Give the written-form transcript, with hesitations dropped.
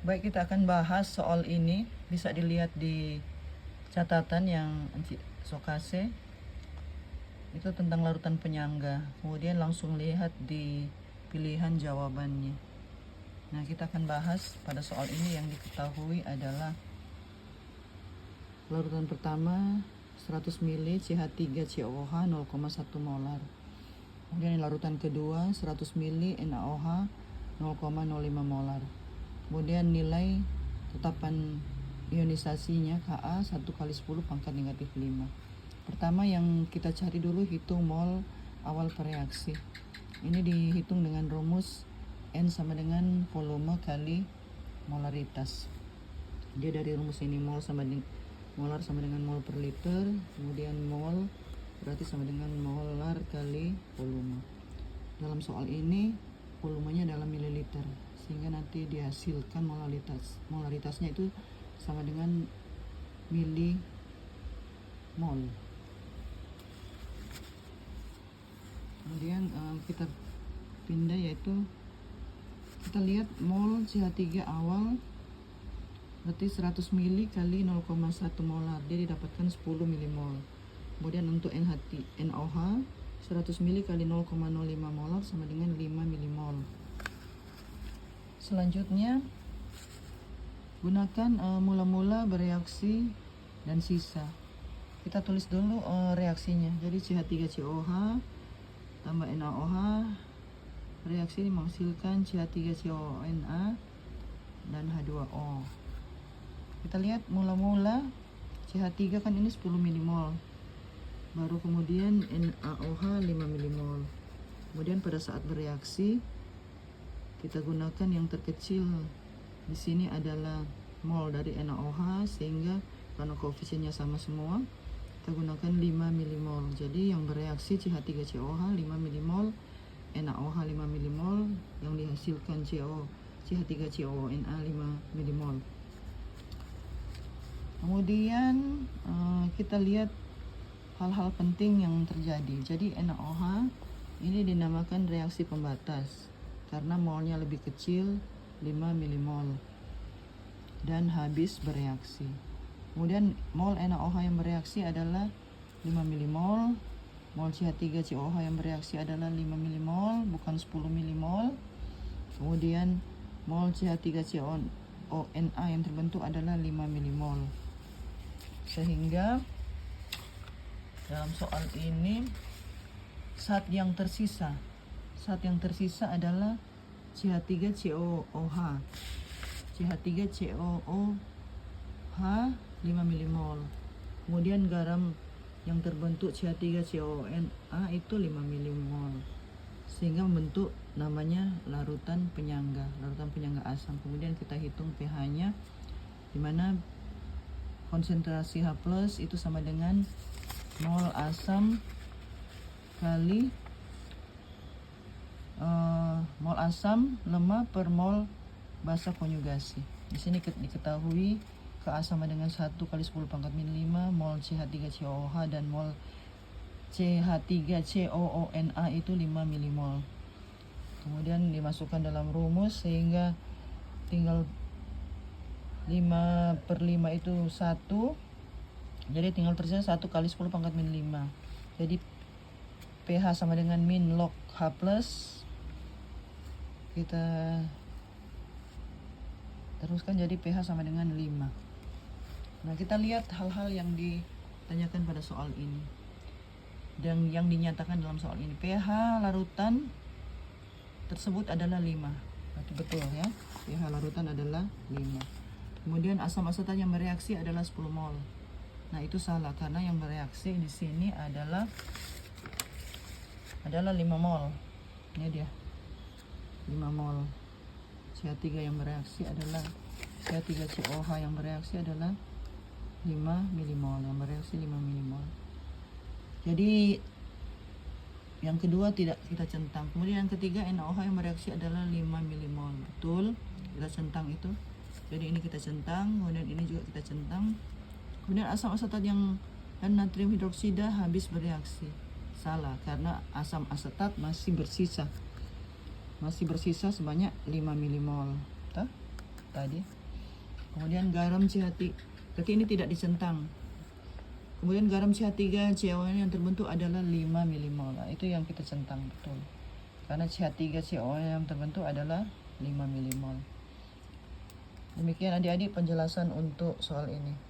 Baik, kita akan bahas soal ini. Bisa dilihat di catatan yang Sokase. Itu tentang larutan penyangga. Kemudian langsung lihat di pilihan jawabannya. Nah, kita akan bahas pada soal ini. Yang diketahui adalah larutan pertama 100 ml CH3COOH 0,1 molar. Kemudian larutan kedua 100 ml NaOH 0,05 molar. Kemudian nilai tetapan ionisasinya Ka 1 kali 10 pangkat negatif 5. Pertama yang kita cari dulu, hitung mol awal pereaksi. Ini dihitung dengan rumus N sama dengan volume kali molaritas. Dia dari rumus ini molar sama dengan mol per liter, kemudian mol berarti sama dengan molar kali volume. Dalam soal ini volumenya dalam mililiter, sehingga nanti dihasilkan molaritasnya itu sama dengan milimol. Kemudian kita pindah, yaitu kita lihat mol CH3 awal berarti 100 ml kali 0,1 molar, dia didapatkan 10 milimol. Kemudian untuk NaOH 100 ml kali 0,05 molar sama dengan 5 milimol. Selanjutnya gunakan mula-mula bereaksi dan sisa. Kita tulis dulu reaksinya. Jadi CH3COH tambah NaOH, reaksi ini menghasilkan CH3CONa dan H2O. Kita lihat mula-mula CH3 kan ini 10 milimol, baru kemudian NaOH 5 milimol. Kemudian pada saat bereaksi kita gunakan yang terkecil di sini adalah mol dari NaOH, sehingga karena koefisiennya sama semua kita gunakan 5 milimol. Jadi yang bereaksi CH3COH 5 milimol, NaOH 5 milimol, yang dihasilkan CH3CONa 5 milimol. Kemudian kita lihat hal-hal penting yang terjadi. Jadi NaOH ini dinamakan reaksi pembatas karena molnya lebih kecil 5 milimol dan habis bereaksi. Kemudian mol NaOH yang bereaksi adalah 5 milimol, mol CH3COH yang bereaksi adalah 5 milimol, bukan 10 milimol. Kemudian mol CH3CONa yang terbentuk adalah 5 milimol. Sehingga dalam soal ini zat yang tersisa adalah CH3COOH. CH3COOH 5 milimol. Kemudian garam yang terbentuk CH3CONa itu 5 milimol. Sehingga membentuk namanya larutan penyangga asam. Kemudian kita hitung pH-nya, di mana konsentrasi H+ itu sama dengan mol asam kali mol asam lemah per mol basa konjugasi. Di sini diketahui Ka sama dengan 1 kali 10 pangkat min 5 mol CH3COOH dan mol CH3COONa itu 5 milimol. Kemudian dimasukkan dalam rumus sehingga tinggal 5 per 5 itu 1. Jadi tinggal tersisa 1 kali 10 pangkat min 5. Jadi pH sama dengan min log H+. Kita teruskan jadi pH sama dengan 5. Nah, kita lihat hal-hal yang ditanyakan pada soal ini dan yang dinyatakan dalam soal ini. pH larutan tersebut adalah 5. Berarti betul ya, pH larutan adalah 5. Kemudian asam asetat yang bereaksi adalah 10 mol. Nah, itu salah karena yang bereaksi di sini adalah 5 mol. Ini dia. 5 mol. CH3 yang bereaksi adalah CH3COOH yang bereaksi adalah 5 milimol. Yang bereaksi 5 milimol. Jadi yang kedua tidak kita centang. Kemudian yang ketiga NaOH yang bereaksi adalah 5 milimol. Betul, kita centang itu. Jadi ini kita centang, kemudian ini juga kita centang. Kemudian asam asetat dan natrium hidroksida habis bereaksi. Salah, karena asam asetat masih bersisa sebanyak 5 milimol. tadi. Kemudian garam CH3, berarti ini tidak dicentang. Kemudian garam CH3 CaO yang terbentuk adalah 5 milimol. Nah, itu yang kita centang betul. Karena CH3 CaO yang terbentuk adalah 5 milimol. Demikian adik-adik penjelasan untuk soal ini.